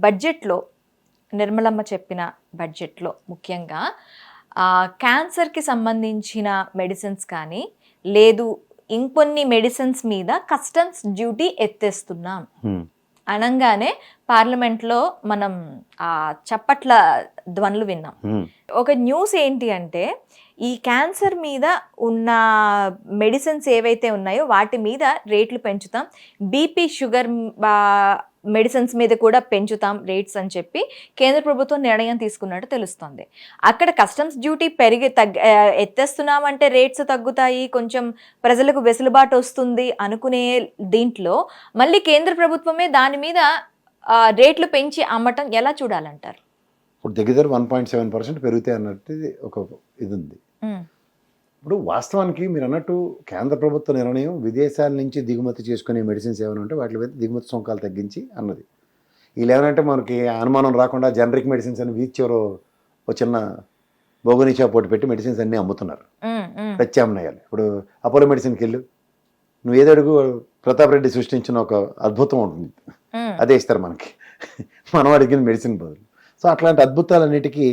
బడ్జెట్లో నిర్మలమ్మ చెప్పిన బడ్జెట్లో ముఖ్యంగా క్యాన్సర్కి సంబంధించిన మెడిసిన్స్ కానీ లేదు ఇంకొన్ని మెడిసిన్స్ మీద కస్టమ్స్ డ్యూటీ ఎత్తేస్తున్నాం అనగానే పార్లమెంట్లో మనం చప్పట్ల ధ్వనులు విన్నాం. ఒక న్యూస్ ఏంటి అంటే ఈ క్యాన్సర్ మీద ఉన్న మెడిసిన్స్ ఏవైతే ఉన్నాయో వాటి మీద రేట్లు పెంచుతాం, బీపీ షుగర్ మెడిసిన్స్ మీద కూడా పెంచుతాం రేట్స్ అని చెప్పి కేంద్ర ప్రభుత్వం నిర్ణయం తీసుకున్నట్టు తెలుస్తుంది. అక్కడ కస్టమ్స్ డ్యూటీ ఎత్తేస్తున్నామంటే రేట్స్ తగ్గుతాయి, కొంచెం ప్రజలకు వెసులుబాటు వస్తుంది అనుకునే దీంట్లో మళ్ళీ కేంద్ర ప్రభుత్వమే దాని మీద రేట్లు పెంచి అమ్మటం ఎలా చూడాలంటారు? ఇప్పుడు దగ్గర 1.7% పెరుగుతాయి అన్నట్టు ఒక ఇది ఉంది. ఇప్పుడు వాస్తవానికి మీరు అన్నట్టు కేంద్ర ప్రభుత్వ నిర్ణయం విదేశాల నుంచి దిగుమతి చేసుకునే మెడిసిన్స్ ఏమైనా ఉంటే వాటి మీద దిగుమతి సుంకాలు తగ్గించి అన్నది. వీళ్ళు ఏమంటే మనకి అనుమానం రాకుండా జనరిక్ మెడిసిన్స్ అని వీచ్చారు ఒక చిన్న బోగనీచా పోటీ పెట్టి మెడిసిన్స్ అన్నీ అమ్ముతున్నారు ప్రత్యామ్నాయాలు. ఇప్పుడు అపోలో మెడిసిన్కి వెళ్ళు, నువ్వు ఏదో అడుగు ప్రతాప్ రెడ్డి సృష్టించిన ఒక అద్భుతం ఉంటుంది, అదే ఇస్తారు మనకి మనం అడిగిన మెడిసిన్ బదులు. సో అట్లాంటి అద్భుతాలన్నిటికీ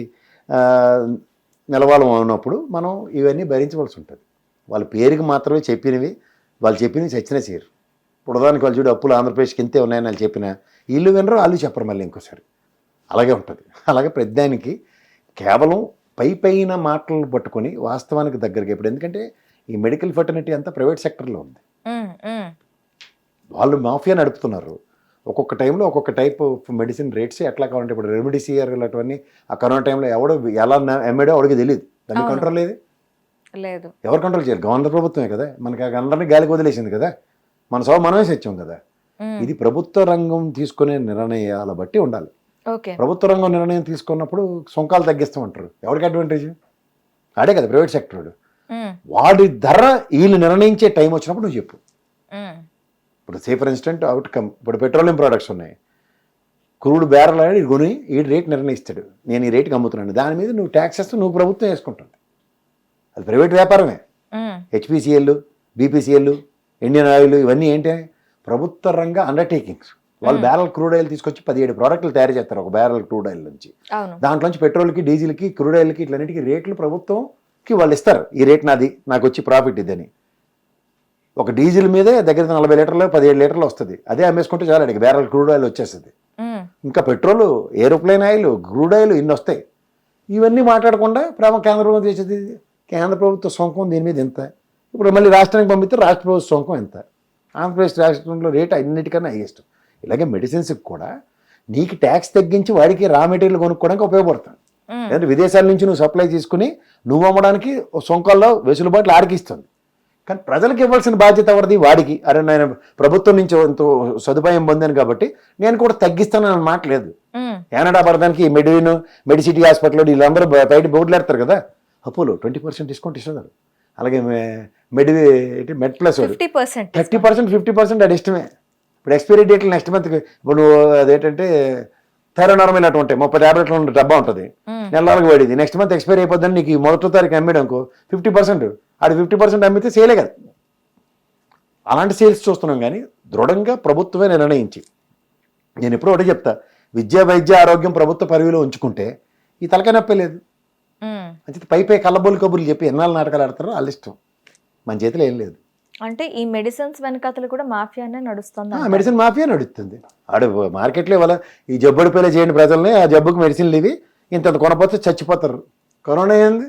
నిలవాలం ఉన్నప్పుడు మనం ఇవన్నీ భరించవలసి ఉంటుంది. వాళ్ళ పేరుకి మాత్రమే చెప్పినవి, వాళ్ళు చెప్పినవి చచ్చినా చేయరు. ఇప్పుడు ఉదాహరణకి వాళ్ళు చూడు అప్పులు ఆంధ్రప్రదేశ్కి ఇంతే ఉన్నాయని వాళ్ళు చెప్పినా వీళ్ళు వినరు, వాళ్ళు చెప్పరు మళ్ళీ ఇంకోసారి. అలాగే ఉంటుంది. అలాగే ప్రతిదానికి కేవలం పైన మాటలు పట్టుకొని వాస్తవానికి దగ్గరగా ఇప్పుడు ఎందుకంటే ఈ మెడికల్ ఫెటర్నిటీ అంతా ప్రైవేట్ సెక్టర్లో ఉంది. వాళ్ళు మాఫియా నడుపుతున్నారు. ఒక్కొక్క టైంలో ఒక్కొక్క టైప్ ఆఫ్ మెడిసిన్ రేట్స్ ఎట్లా కావాలంటే ఇప్పుడు రెమిడిసివిర్ ఇలాంటివన్నీ ఆ కరోనా టైంలో ఎవడో ఎలా అమ్మాడో ఎవరికి తెలియదు, దాన్ని కంట్రోల్ లేదు. ఎవరు కంట్రోల్ చేయాలి? గవర్నమెంట్ ప్రభుత్వమే కదా, మనకి అందరినీ గాలికి వదిలేసింది కదా, మన సభ మనమే సత్యం కదా. ఇది ప్రభుత్వ రంగం తీసుకునే నిర్ణయాల బట్టి ఉండాలి. ప్రభుత్వ రంగం నిర్ణయం తీసుకున్నప్పుడు సుంకాలు తగ్గిస్తామంటారు, ఎవరికి అడ్వాంటేజ్? ఆడే కదా ప్రైవేట్ సెక్టర్. వాడి ధర వీళ్ళు నిర్ణయించే టైం వచ్చినప్పుడు నువ్వు చెప్పు. ఇప్పుడు సే ఫర్ ఇన్స్టెంట్ అవుట్కమ్, ఇప్పుడు పెట్రోలియం ప్రోడక్ట్స్ ఉన్నాయి, క్రూడ్ బ్యారల్ అనేది కొని ఈ రేట్ నిర్ణయిస్తాడు, నేను ఈ రేటుకి అమ్ముతున్నాను, దాని మీద నువ్వు ట్యాక్స్ వేస్తే నువ్వు ప్రభుత్వం వేసుకుంటుంది. అది ప్రైవేట్ వ్యాపారమే. హెచ్పిసిఎల్, బీపీసీఎల్, ఇండియన్ ఆయిల్ ఇవన్నీ ఏంటి ప్రభుత్వ రంగ అండర్టేకింగ్స్. వాళ్ళు బ్యారల్ క్రూడ్ ఆయిల్ తీసుకొచ్చి 17 ప్రోడక్ట్లు తయారు చేస్తారు ఒక బ్యారల్ క్రూడ్ ఆయిల్ నుంచి. దాంట్లోంచి పెట్రోల్కి, డీజిల్కి, క్రూడ్ ఆయిల్కి ఇట్లన్నిటికీ రేట్లు ప్రభుత్వంకి వాళ్ళు ఇస్తారు. ఈ రేట్ నాది, నాకు వచ్చి ప్రాఫిట్ ఇదని. ఒక డీజిల్ మీదే దగ్గర 40 లీటర్లు 17 లీటర్లు వస్తుంది, అదే అమ్మేసుకుంటే చాలా అడిగి బ్యారల్ క్రూడ్ ఆయిల్ వచ్చేస్తుంది. ఇంకా petrol, aeroplane oil, crude oil ఇన్ని వస్తాయి. ఇవన్నీ మాట్లాడకుండా కేంద్ర ప్రభుత్వం చేసేది, కేంద్ర ప్రభుత్వ సొంకం దీని మీద ఎంత, ఇప్పుడు మళ్ళీ రాష్ట్రానికి పంపిస్తే రాష్ట్ర ప్రభుత్వ సొంకం ఎంత, ఆంధ్రప్రదేశ్ రాష్ట్రంలో రేట్ అన్నిటికన్నా హైయెస్ట్. ఇలాగే మెడిసిన్స్కి కూడా నీకు ట్యాక్స్ తగ్గించి వాడికి రా మెటీరియల్ కొనుక్కోవడానికి ఉపయోగపడుతుంది. ఎందుకంటే విదేశాల నుంచి నువ్వు సప్లై చేసుకుని నువ్వు అమ్మడానికి సొంకాల్లో వెసులుబాట్లు ఆడికిస్తుంది. కానీ ప్రజలకు ఇవ్వాల్సిన బాధ్యత ఎవరిది? వాడికి. అరే నేను ప్రభుత్వం నుంచి ఎంతో సదుపాయం పొందాను కాబట్టి నేను కూడా తగ్గిస్తానని మాట లేదు. కెనడా పడడానికి మెడిసిటీ హాస్పిటల్ వీళ్ళందరూ బయట బోర్డులు పెడతారు కదా, అపోలో 20% డిస్కౌంట్ ఇస్తున్నారు. అలాగే మెడ్ ప్లస్ 30%, 50% అది ఇష్టమే. ఇప్పుడు ఎక్స్పైరీ డేట్లు నెక్స్ట్ మంత్కి, ఇప్పుడు అదేంటంటే థైరోనార్మల్ అటు ఉంటాయి, 30 ట్యాబ్లెట్లు ఉన్న డబ్బా ఉంటుంది, నెలలకు పడింది, నెక్స్ట్ మంత్ ఎక్స్పైరీ అయిపోద్దని నీకు 1వ తారీఖు అమ్మేయడంకో 50%, అది 50% అమ్మితే సేలే కదా. అలాంటి సేల్స్ చూస్తున్నాం. కానీ దృఢంగా ప్రభుత్వమే నిర్ణయించి, నేను ఎప్పుడో ఒకటి చెప్తా, విద్య, వైద్య, ఆరోగ్యం ప్రభుత్వ పరిధిలో ఉంచుకుంటే ఈ తలకాయ నొప్పే లేదు. అంటే పై కళ్ళబోలు కబుర్లు చెప్పి ఎన్నాళ్ళు నాటకాలు ఆడతారో వాళ్ళ ఇష్టం, మన చేతిలో ఏం లేదు. అంటే ఈ మెడిసిన్స్ వెనకాతలు కూడా మాఫియానే నడుస్తుంది. మెడిసిన్ మాఫియా నడుస్తుంది. ఆడు మార్కెట్లో ఇవాళ ఈ జబ్బుడు పిల్ల చేయండి ప్రజల్ని, ఆ జబ్బుకి మెడిసిన్లు ఇవి ఇంత కొనపోతే చచ్చిపోతారు. కరోనా ఏంది?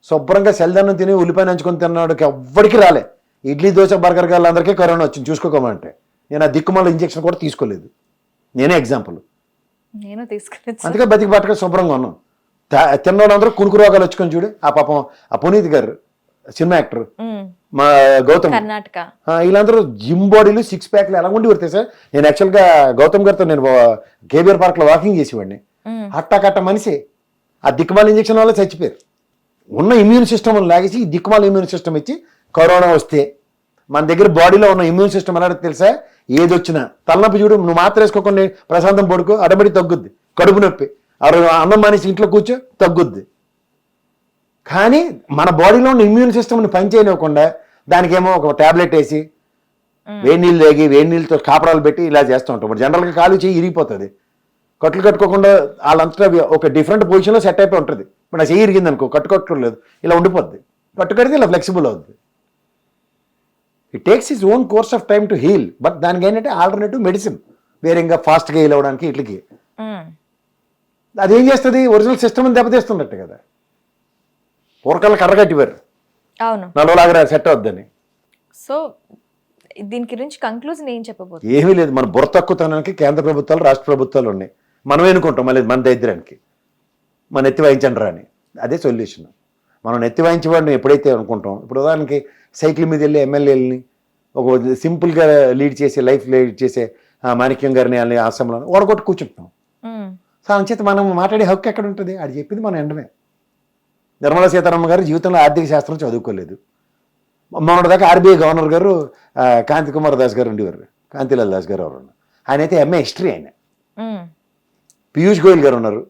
శుభ్రంగా సెల్దన్నం తిని ఉల్లిపాయ నంచుకొని తిన్నాడుకి ఎవ్వడికి రాలే. ఇడ్లీ, దోశ, బర్గర్ గాళ్ళందరికీ కరోనా వచ్చింది చూసుకోమంటే. నేను ఆ దిక్కుమాల ఇంజక్షన్ కూడా తీసుకోలేదు, నేనే ఎగ్జాంపుల్. నేను తీసుకోలేదు, అందుకే బతికి పట్టక శుభ్రంగా ఉన్నాం. తిన్నోళ్ళందరూ కునుకు రోగాలు వచ్చుకొని చూడు. ఆ పాపం ఆ పునీత్ గారు సినిమా యాక్టర్, మా గౌతమ్, కర్ణాటక, వీళ్ళందరూ జిమ్ బాడీలు 6 ప్యాక్లు ఎలా ఉండి పడితే సార్. నేను యాక్చువల్గా గౌతమ్ గారితో నేను కేబీఆర్ పార్క్లో వాకింగ్ చేసేవాడిని. కట్ట మనిషి ఆ దిక్కుమాల ఇంజక్షన్ వల్ల చచ్చిపోయారు. ఉన్న ఇమ్యూన్ సిస్టమ్ లాగేసి ఈ దిక్కుమాల ఇమ్యూన్ సిస్టమ్ ఇచ్చి కరోనా వస్తే మన దగ్గర బాడీలో ఉన్న ఇమ్యూన్ సిస్టమ్ ఎలా తెలుసా, ఏది వచ్చినా తలనొప్పి చూడు, నువ్వు మాత్రం వేసుకోకుండా ప్రశాంతం పడుకో, ఆటోమేటిక్ తగ్గుద్ది. కడుపు నొప్పి అన్నం మానేసి ఇంట్లో కూర్చో తగ్గుద్ది. కానీ మన బాడీలో ఉన్న ఇమ్యూన్ సిస్టమ్ని పనిచేయనివ్వకుండా దానికేమో ఒక ట్యాబ్లెట్ వేసి వేడి నీళ్ళు తాగి వేడి నీళ్ళతో కాపరాలు పెట్టి ఇలా చేస్తూ ఉంటాం. ఇప్పుడు జనరల్గా కాలు చేయి ఇరిగిపోతుంది, కట్లు కట్టుకోకుండా వాళ్ళంతా ఒక డిఫరెంట్ పొజిషన్లో సెట్ అయిపోయి ఉంటుంది. ఇప్పుడు నా చెయ్యి ఇరిగింది అనుకో, కట్టుకోవట్లేదు, ఇలా ఉండిపోద్ది. కట్టు కడితే ఇలా ఫ్లెక్సిబుల్ అవుద్ది. It takes its own course of time to heal. But దానికి ఏంటంటే ఆల్టర్నేటివ్ మెడిసిన్, వేరే ఇంకా ఫాస్ట్గా హీల్ అవ్వడానికి ఇట్లకి. అదేం చేస్తుంది, ఒరిజినల్ సిస్టమ్ దెబ్బతీస్తున్నట్టు కదా. పూర్వకాల కర్రగట్టివారు, అవును. నడవలాగా సెట్ అవుద్దని. సో దీని గురించి కంక్లూజన్ ఏం చెప్పబోతుంది? ఏమీ లేదు. మన బుర్ర తక్కువతనానికి కేంద్ర ప్రభుత్వాలు, రాష్ట్ర ప్రభుత్వాలు ఉన్నాయి. మనం ఎన్నుకుంటాం మళ్ళీ మన దరిద్రానికి, మన ఎత్తి వాయించండి రా అని. అదే సొల్యూషన్. మనం ఎత్తి వాయించేవాడిని ఎప్పుడైతే అనుకుంటాం, ఇప్పుడు ఉదాహరణకి సైకిల్ మీద వెళ్ళి ఎమ్మెల్యేలని ఒక సింపుల్గా లీడ్ చేసే, లైఫ్ లీడ్ చేసే మాణిక్యం గారిని వాళ్ళని ఆశ్రమంలో ఓడగొట్టి కూర్చుంటాం. సో అంచేత మనం మాట్లాడే హక్కు ఎక్కడ ఉంటుంది? అది చెప్పింది మనం ఎండమే. నిర్మలా సీతారామన్ గారు జీవితంలో ఆర్థిక శాస్త్రం చదువుకోలేదు. మొన్నటిదాకా ఆర్బీఐ గవర్నర్ గారు కాంతి కుమార్ దాస్ గారు ఉండేవారు, కాంతిలాల్ దాస్ గారు ఎవరు. ఆయన అయితే ఎంఏ హిస్టరీ. ఆయన పీయూష్ గోయల్ గారు ఉన్నారు,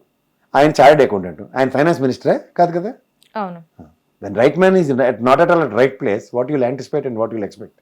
ఆయన చార్టెడ్ అకౌంటెంట్. ఆయన ఫైనాన్స్ మినిస్టరే కాదు కదా. అవును. When right man is not at all at right place, what you'll anticipate and what you'll expect.